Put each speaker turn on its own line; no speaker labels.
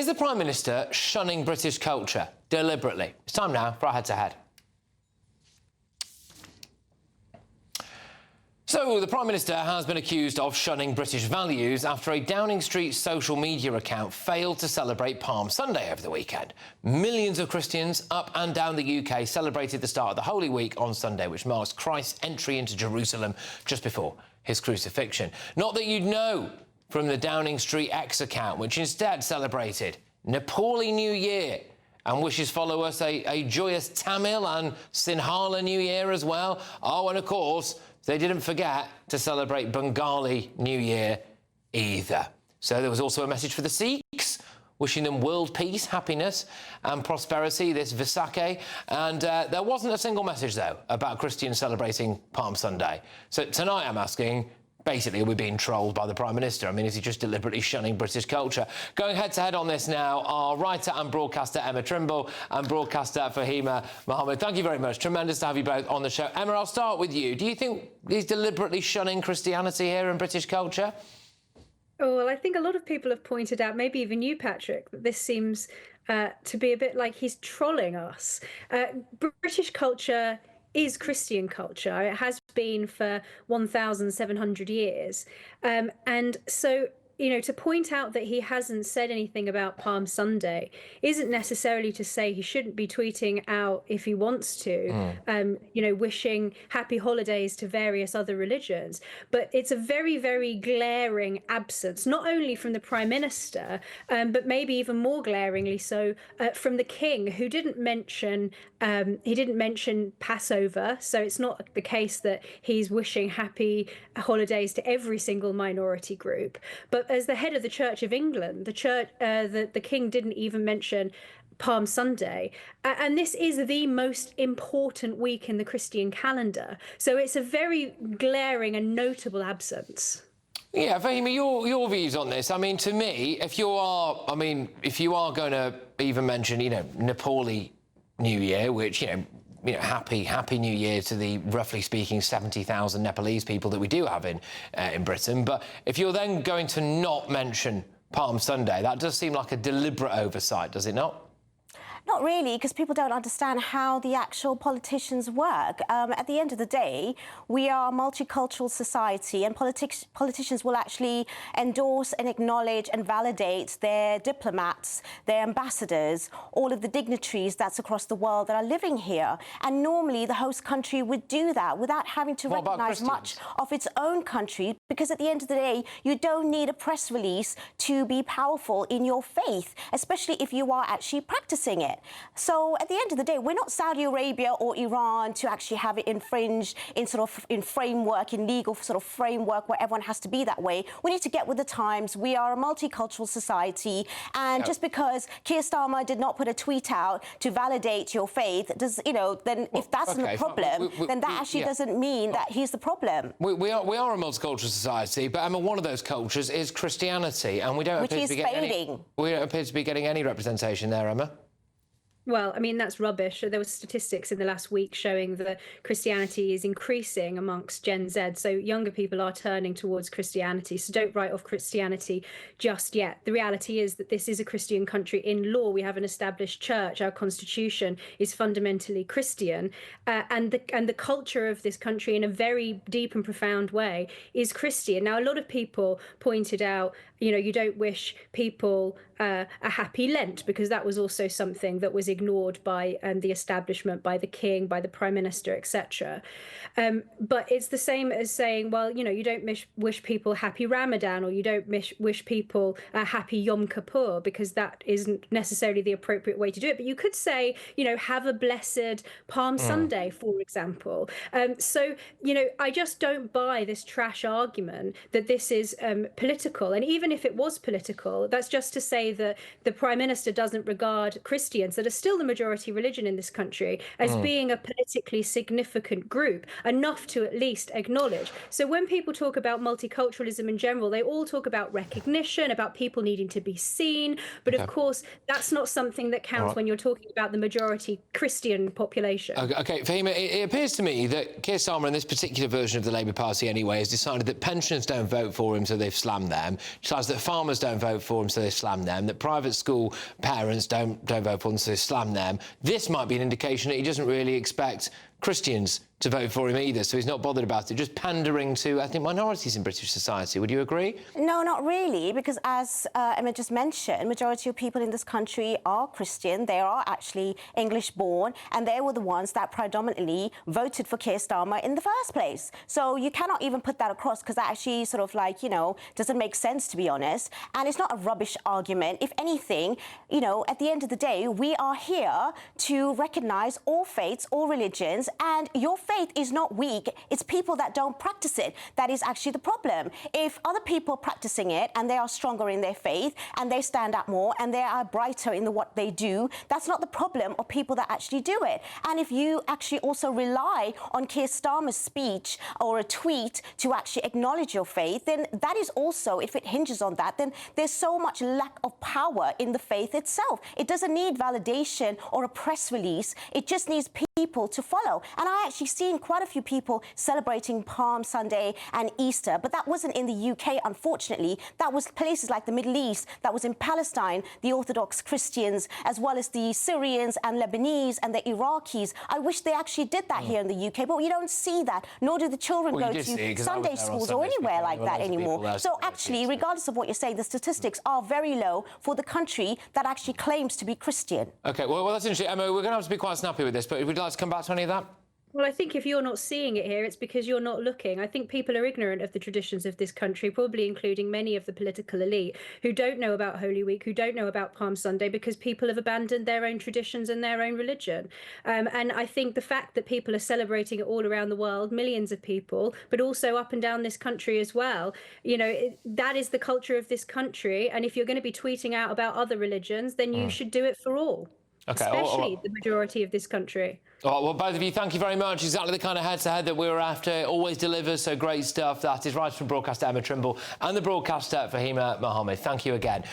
Is the Prime Minister shunning British culture deliberately? It's time now for our head-to-head. So, the Prime Minister has been accused of shunning British values after a Downing Street social media account failed to celebrate Palm Sunday over the weekend. Millions of Christians up and down the UK celebrated the start of the Holy Week on Sunday, which marks Christ's entry into Jerusalem just before his crucifixion. Not that you'd know from the Downing Street X account, which instead celebrated Nepali New Year and wishes followers a joyous Tamil and Sinhala New Year as well. Oh, and of course, they didn't forget to celebrate Bengali New Year either. So there was also a message for the Sikhs, wishing them world peace, happiness and prosperity this Vaisakhi. And there wasn't a single message, though, about Christians celebrating Palm Sunday. So tonight I'm asking, basically, we're being trolled by the Prime Minister. I mean, is he just deliberately shunning British culture? Going head-to-head on this now are writer and broadcaster Emma Trimble and broadcaster Fahima Mohammed. Thank you very much. Tremendous to have you both on the show. Emma, I'll start with you. Do you think he's deliberately shunning Christianity here in British culture?
Oh, well, I think a lot of people have pointed out, maybe even you, Patrick, that this seems to be a bit like he's trolling us. British culture is Christian culture. It has been for 1,700 years. And so, you know, to point out that he hasn't said anything about Palm Sunday isn't necessarily to say he shouldn't be tweeting out if he wants to, you know, wishing happy holidays to various other religions. But it's a very, very glaring absence, not only from the Prime Minister, but maybe even more glaringly so from the King, who didn't mention Passover. So it's not the case that he's wishing happy holidays to every single minority group. But as the head of the Church of England, the King didn't even mention Palm Sunday. And this is the most important week in the Christian calendar. So it's a very glaring and notable absence.
Yeah, Fahima, your views on this. I mean, to me, if you are going to even mention, you know, Nepali New Year, which, you know, happy New Year to the, roughly speaking, 70,000 Nepalese people that we do have in Britain. But if you're then going to not mention Palm Sunday, that does seem like a deliberate oversight, does it not?
Not really, because people don't understand how the actual politicians work. At the end of the day, we are a multicultural society, and politicians will actually endorse and acknowledge and validate their diplomats, their ambassadors, all of the dignitaries that's across the world that are living here. And normally the host country would do that without having to recognise much of its own country, because at the end of the day, you don't need a press release to be powerful in your faith, especially if you are actually practising it. So at the end of the day, we're not Saudi Arabia or Iran to actually have it infringed in framework, in legal sort of framework where everyone has to be that way. We need to get with the times. We are a multicultural society, and just because Keir Starmer did not put a tweet out to validate your faith, then if that's the problem, then that actually doesn't mean that he's the problem.
We are a multicultural society, but Emma, one of those cultures is Christianity, and we don't appear to be getting any representation there, Emma.
Well, I mean, that's rubbish. There were statistics in the last week showing that Christianity is increasing amongst Gen Z. So younger people are turning towards Christianity. So don't write off Christianity just yet. The reality is that this is a Christian country. In law, we have an established church. Our constitution is fundamentally Christian. And the culture of this country, in a very deep and profound way, is Christian. Now, a lot of people pointed out, you know, you don't wish people a happy Lent, because that was also something that was ignored by the establishment, by the King, by the Prime Minister, etc. But it's the same as saying, well, you know, you don't wish people happy Ramadan, or you don't wish people a happy Yom Kippur, because that isn't necessarily the appropriate way to do it. But you could say, you know, have a blessed Palm Sunday, for example. So, you know, I just don't buy this trash argument that this is political. And even if it was political, that's just to say that the Prime Minister doesn't regard Christians that are still the majority religion in this country, as being a politically significant group, enough to at least acknowledge. So when people talk about multiculturalism in general, they all talk about recognition, about people needing to be seen. But of course, that's not something that counts when you're talking about the majority Christian population.
OK, Fahima, it appears to me that Keir Starmer, in this particular version of the Labour Party anyway, has decided that pensioners don't vote for him, so they've slammed them. Decides that farmers don't vote for him, so they've slammed them. That private school parents don't vote for him, so they've slammed them. This might be an indication that he doesn't really expect Christians to vote for him either, so he's not bothered about it, just pandering to, I think, minorities in British society. Would you agree?
No, not really, because as Emma just mentioned, majority of people in this country are Christian. They are actually English-born, and they were the ones that predominantly voted for Keir Starmer in the first place. So you cannot even put that across, because that actually sort of like, you know, doesn't make sense, to be honest. And it's not a rubbish argument. If anything, you know, at the end of the day, we are here to recognise all faiths, all religions, and your faith is not weak. It's people that don't practice it that is actually the problem. If other people are practicing it and they are stronger in their faith and they stand up more and they are brighter in what they do, that's not the problem of people that actually do it. And if you actually also rely on Keir Starmer's speech or a tweet to actually acknowledge your faith, then that is also, if it hinges on that, then there's so much lack of power in the faith itself. It doesn't need validation or a press release. It just needs people to follow. And I actually seen quite a few people celebrating Palm Sunday and Easter, but that wasn't in the UK, unfortunately. That was places like the Middle East, that was in Palestine, the Orthodox Christians, as well as the Syrians and Lebanese and the Iraqis. I wish they actually did that here in the UK, but you don't see that, nor do the children go to Sunday schools or anywhere like that anymore. So actually, regardless of what you're saying, the statistics are very low for the country that actually claims to be Christian.
OK, well, that's interesting. Emma, we're going to have to be quite snappy with this, but would you like to come back to any of that?
Well, I think if you're not seeing it here, it's because you're not looking. I think people are ignorant of the traditions of this country, probably including many of the political elite who don't know about Holy Week, who don't know about Palm Sunday, because people have abandoned their own traditions and their own religion. And I think the fact that people are celebrating it all around the world, millions of people, but also up and down this country as well, you know, that is the culture of this country. And if you're going to be tweeting out about other religions, then you should do it for all. Okay, especially the majority of this country.
All right, well, both of you, thank you very much. Exactly the kind of head-to-head that we were after. It always delivers, so great stuff. That is writer and broadcaster Emma Trimble and the broadcaster Fahima Mohammed. Thank you again.